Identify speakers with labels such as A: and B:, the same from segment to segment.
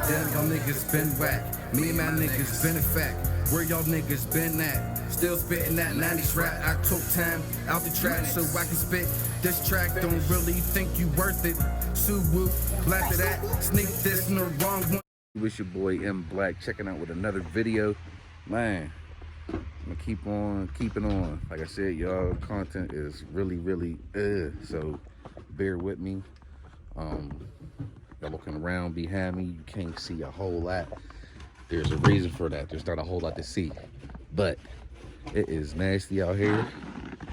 A: Damn, y'all niggas been whack. Me and my niggas been a fact. Where y'all niggas been at? Still spitting that 90s rap. I took time out the track so I can spit this track. Don't really think you worth it. Sue woo, laugh at that. Sneak this in the wrong one. It's your boy M Black checking out with another video. Man, I'm gonna keep on keeping on. Like I said, y'all, content is really so bear with me. Y'all looking around behind me, you can't see a whole lot. There's a reason for that. There's not a whole lot to see, but it is nasty out here,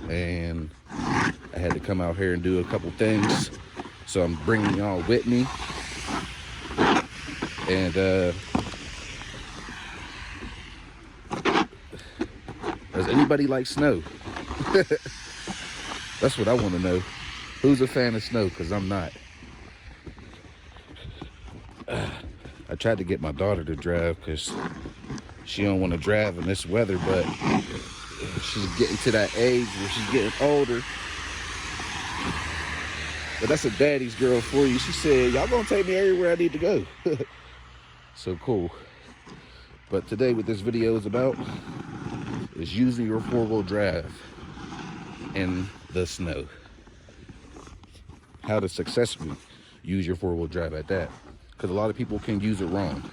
A: and I had to come out here and do a couple things, so I'm bringing y'all with me. And does anybody like snow? That's what I want to know. Who's a fan of snow? Because I'm not. I tried to get my daughter to drive because she don't want to drive in this weather, but she's getting to that age where she's getting older. But that's a daddy's girl for you. She said, y'all gonna take me everywhere I need to go. So cool. But today what this video is about is using your four-wheel drive in the snow. How to successfully use your four-wheel drive at that. Because a lot of people can use it wrong.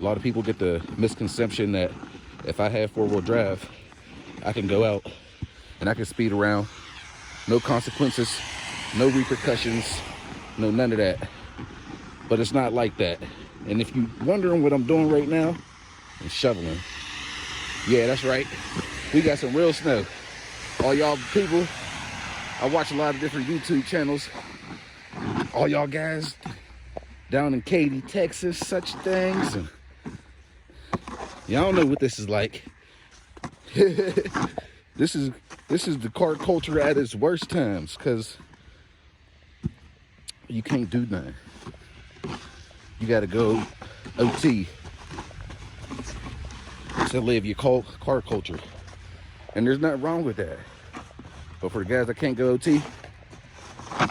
A: A lot of people get the misconception that if I have four-wheel drive, I can go out and I can speed around. No consequences, no repercussions, no none of that. But it's not like that. And if you're wondering what I'm doing right now, I'm shoveling. Yeah, that's right. We got some real snow. All y'all people, I watch a lot of different YouTube channels. All y'all guys down in Katy, Texas, such things. And y'all know what this is like. This is the car culture at its worst times, because you can't do nothing. You gotta go OT to live your car culture. And there's nothing wrong with that. But for the guys that can't go OT,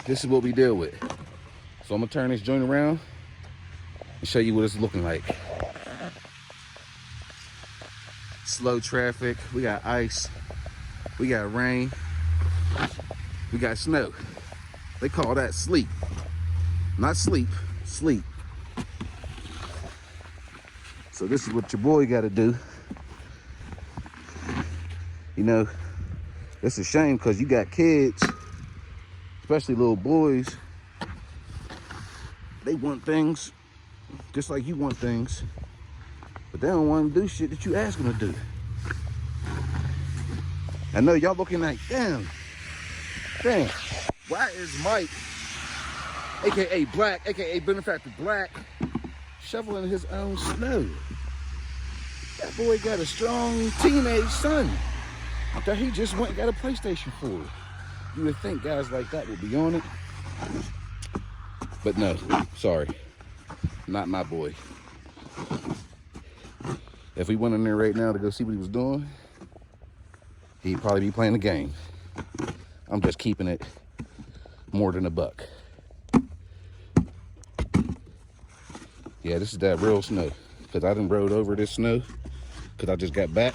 A: this is what we deal with. So I'm gonna turn this joint around and show you what it's looking like. Slow traffic, we got ice, we got rain, we got snow. They call that sleep. Not sleep, sleep. So this is what your boy gotta do. You know, it's a shame because you got kids, especially little boys. They want things just like you want things, but they don't want to do shit that you ask them to do. I know y'all looking like, damn, why is Mike, aka Black, aka Benefactor Black, shoveling his own snow? That boy got a strong teenage son that he just went and got a PlayStation for. You would think guys like that would be on it, but no, sorry, not my boy. If we went in there right now to go see what he was doing, he'd probably be playing the game. I'm just keeping it more than a buck. Yeah, this is that real snow, because I done rode over this snow because I just got back,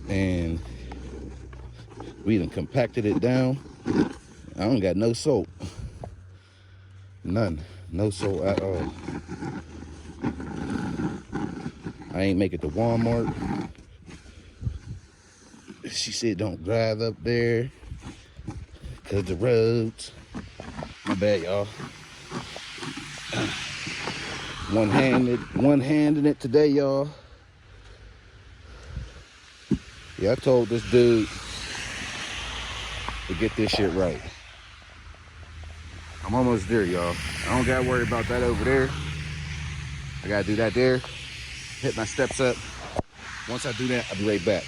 A: and we done compacted it down. I don't got no soap. None. No soap at all. I ain't make it to Walmart. She said don't drive up there because the roads. My bad, y'all. One-handed it today, y'all. Yeah, I told this dude to get this shit right. I'm almost there, y'all. I don't gotta worry about that over there. I gotta do that there. Hit my steps up. Once I do that, I'll be right back.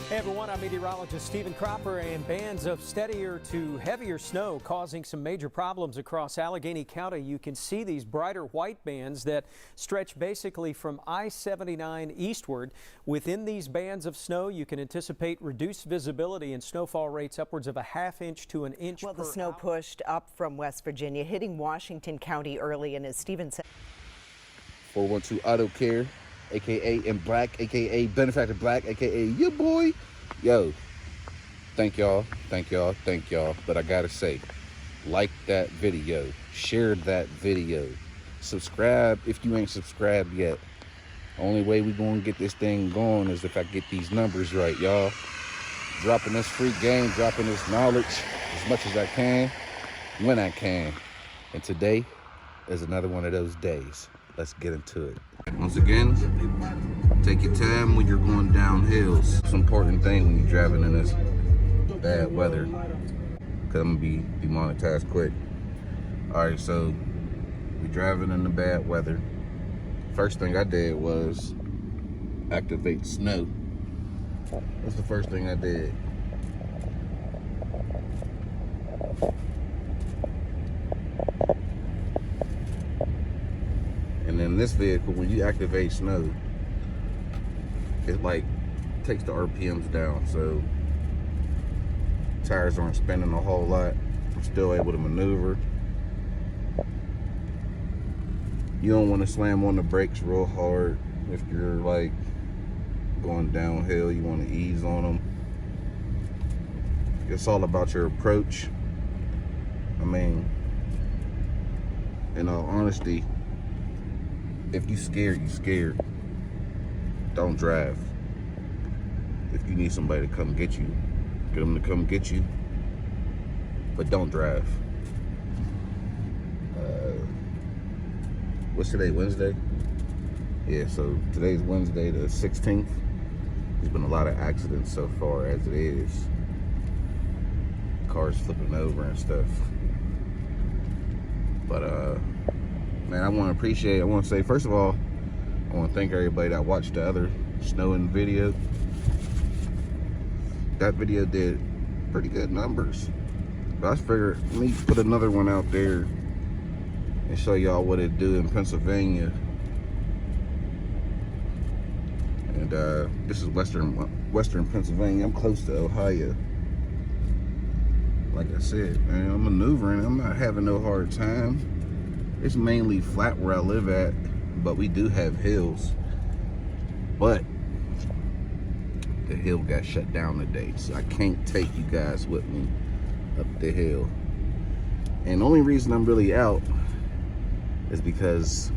B: Hey everyone, I'm meteorologist Stephen Cropper, and bands of steadier to heavier snow causing some major problems across Allegheny County. You can see these brighter white bands that stretch basically from I-79 eastward. Within these bands of snow, you can anticipate reduced visibility and snowfall rates upwards of a ½ inch to an inch per hour.
C: Well, the snow pushed up from West Virginia, hitting Washington County early, and as Stephen said,
A: 412 Auto Care, aka in black, aka Benefactor Black, aka your boy. Yo, thank y'all, but I gotta say, like that video, share that video, subscribe if you ain't subscribed yet. Only way we gonna get this thing going is if I get these numbers right, y'all. Dropping this free game, dropping this knowledge as much as I can, when I can. And today is another one of those days. Let's get into it. Once again, take your time when you're going down hills. It's an important thing when you're driving in this bad weather. Cause I'm gonna be demonetized quick. All right, so we're driving in the bad weather. First thing I did was activate snow. That's the first thing I did. And in this vehicle, when you activate snow, it like takes the RPMs down, so tires aren't spinning a whole lot. I'm still able to maneuver. You don't want to slam on the brakes real hard if you're like going downhill. You want to ease on them. It's all about your approach. I mean, in all honesty, if you scared, you scared. Don't drive. If you need somebody to come get you, get them to come get you. But don't drive. What's today, Wednesday? Yeah, so today's Wednesday the 16th. There's been a lot of accidents so far as it is. Cars flipping over and stuff. But man, I want to say, first of all, I want to thank everybody that watched the other snowing video. That video did pretty good numbers. But I figured, let me put another one out there and show y'all what it do in Pennsylvania. And this is western Pennsylvania. I'm close to Ohio. Like I said, man, I'm maneuvering. I'm not having no hard time. It's mainly flat where I live at, but we do have hills. But the hill got shut down today, so I can't take you guys with me up the hill. And the only reason I'm really out is because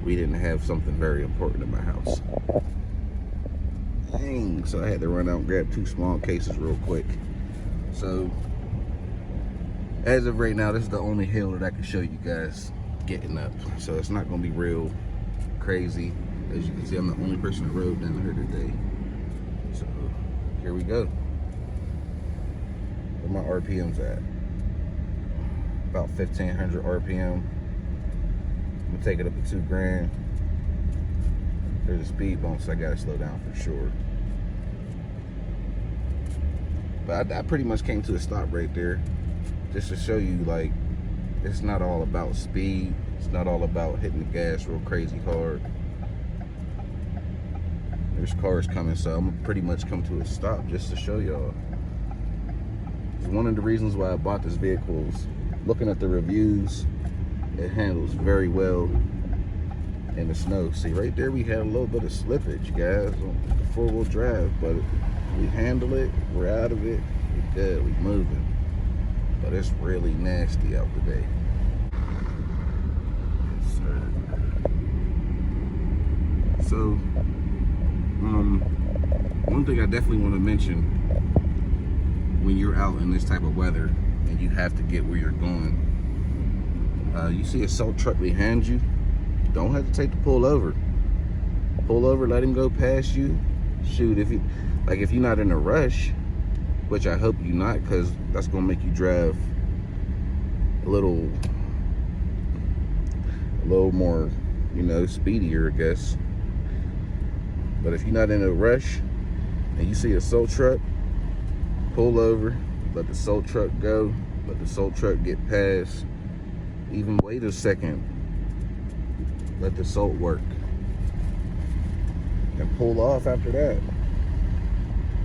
A: we didn't have something very important in my house. Dang, so I had to run out and grab 2 small cases real quick. So as of right now, this is the only hill that I can show you guys getting up. So it's not gonna be real crazy. As you can see, I'm the only person that rode down here today. So here we go. Where my RPM's at? About 1,500 RPM. I'm gonna take it up to 2 grand. There's a speed bump, so I gotta slow down for sure. But I pretty much came to a stop right there, just to show you, like, it's not all about speed. It's not all about hitting the gas real crazy hard. There's cars coming, so I'm gonna pretty much come to a stop just to show y'all. It's one of the reasons why I bought this vehicle. Is looking at the reviews, it handles very well in the snow. See, right there we had a little bit of slippage, guys, on the 4-wheel drive, but we handle it, we're out of it, we're good, we moving. But it's really nasty out today. Yes, sir. So, one thing I definitely want to mention when you're out in this type of weather and you have to get where you're going, you see a salt truck behind you, don't hesitate to pull over. Pull over, let him go past you. Shoot, if you're not in a rush, which I hope you're not, because that's gonna make you drive a little more, you know, speedier, I guess. But if you're not in a rush and you see a salt truck, pull over, let the salt truck go, let the salt truck get past, even wait a second, let the salt work, and pull off after that.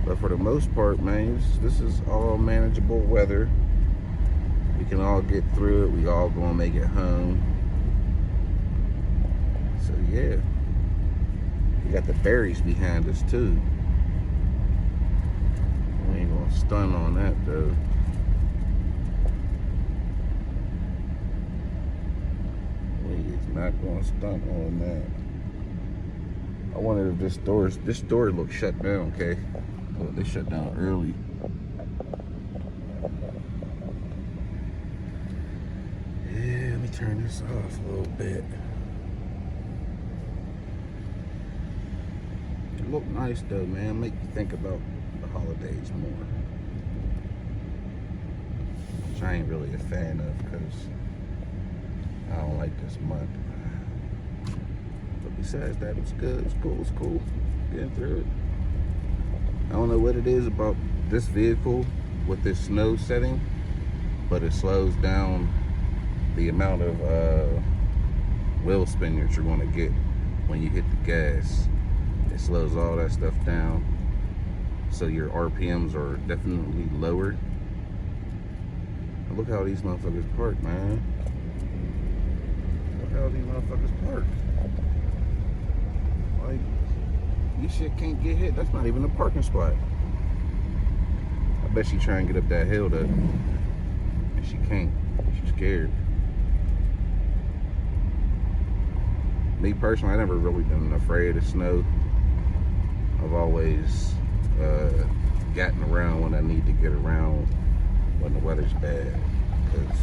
A: But for the most part, man, this is all manageable weather. We can all get through it. We all gonna make it home. So yeah, we got the berries behind us too. We ain't gonna stun on that though. We is not gonna stunt on that. I wonder if this door looks shut down, okay? Oh, they shut down early. Yeah, let me turn this off a little bit. It look nice though, man. Make you think about the holidays more. Which I ain't really a fan of because I don't like this month. But besides that, it's good. It's cool. It's cool. Getting through it. I don't know what it is about this vehicle with this snow setting, but it slows down the amount of wheel spin that you're going to get when you hit the gas. It slows all that stuff down, so your RPMs are definitely lower. And look how these motherfuckers park, man. Look how these motherfuckers park. Like, you shit can't get hit. That's not even a parking spot. I bet she try and get up that hill though, and she can't. She's scared. Me personally, I never really been afraid of snow. I've always gotten around when I need to get around when the weather's bad, because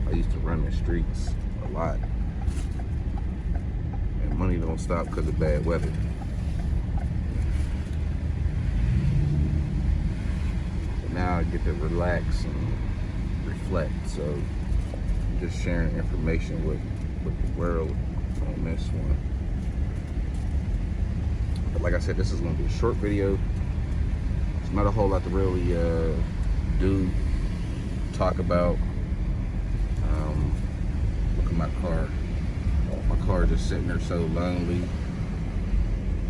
A: I used to run the streets a lot, and money don't stop because of bad weather. But now I get to relax and reflect, so I'm just sharing information with the world on this one. But like I said, this is going to be a short video. There's not a whole lot to really talk about. Look at my car. My car just sitting there so lonely.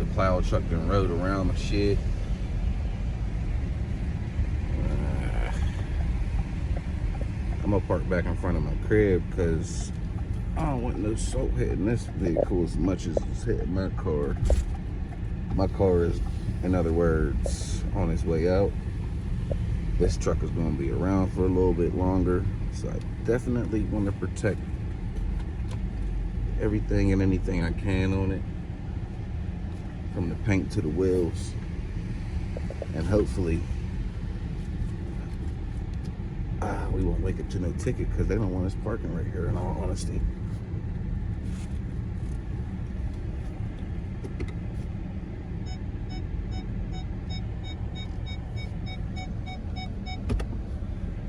A: The plow truck done rode around the shit. I'm gonna park back in front of my crib because I don't want no salt hitting this vehicle as much as it's hitting my car. My car is, in other words, on its way out. This truck is going to be around for a little bit longer, so I definitely want to protect everything and anything I can on it, from the paint to the wheels, and hopefully we won't make it to no ticket because they don't want us parking right here, in all honesty.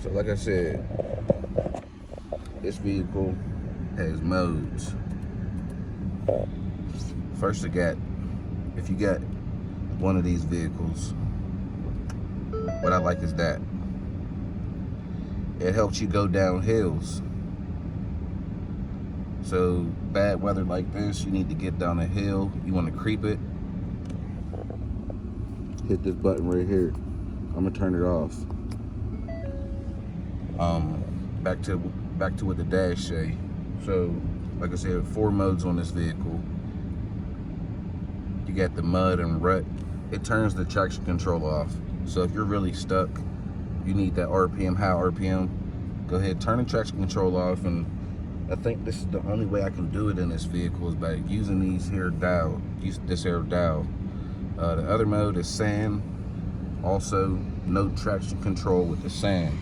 A: So like I said, this vehicle has modes. First, if you got one of these vehicles, what I like is that it helps you go down hills. So bad weather like this, you need to get down a hill, you want to creep it, hit this button right here. I'm gonna turn it off. Back to what the dash say. So like I said, 4 modes on this vehicle. You got the mud and rut. It turns the traction control off. So if you're really stuck, you need that RPM, high RPM, go ahead, turn the traction control off. And I think this is the only way I can do it in this vehicle is by using this here dial. The other mode is sand. Also, no traction control with the sand.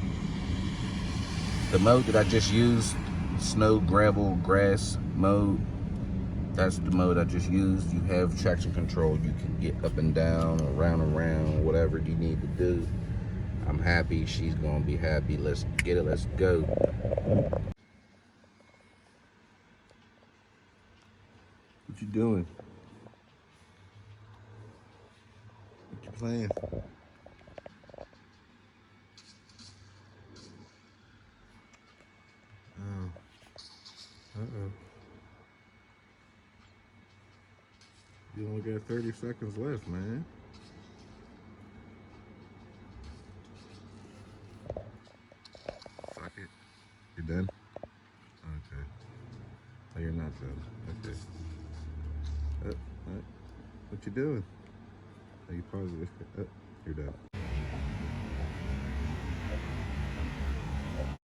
A: The mode that I just used, snow, gravel, grass mode, that's the mode I just used. You have traction control. You can get up and down, around, whatever you need to do. I'm happy. She's going to be happy. Let's get it. Let's go. What you doing? Put your
D: playing. Oh. Uh-oh. You only got 30 seconds left, man. Fuck it. You done? Okay. Oh, you're not done. Okay. What you doing? Are you positive? You're done.